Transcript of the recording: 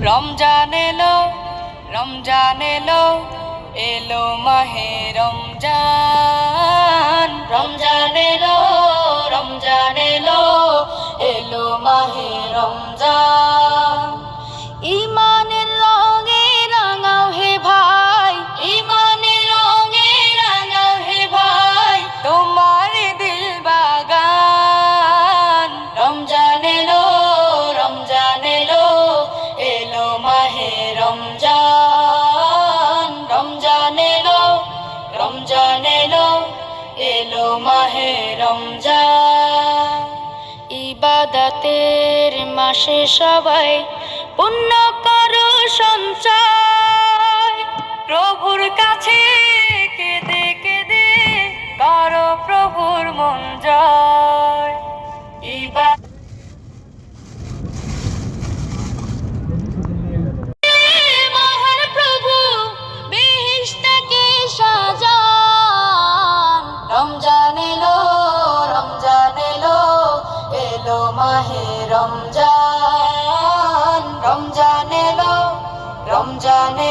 রমজান এলো, রমজান এলো, এলো মাহে রমজান। রমজান এলো, রমজান এলো, এলো মাহে রমজান। ঈমানের রঙে রাঙাও হে ভাই, ঈমানের রঙে রাঙাও হে ভাই, তোমার দিল বাগান। রমজান এলো, রমজান এলো, এলো মাহে রমজান। রমজান এলো, রমজান এলো, এলো মাহে রমজান। ইবাদতের মাসে সবাই পুণ্য করো সঞ্চয়, প্রভুর কাছে কেঁদে কেঁদে করো প্রভুর মন জয়। মহান প্রভু বেহেশতকে সাজান। রমজান এলো, রমজান এলো, এলো মাহে রমজান। রমজান এলো, রমজান এলো।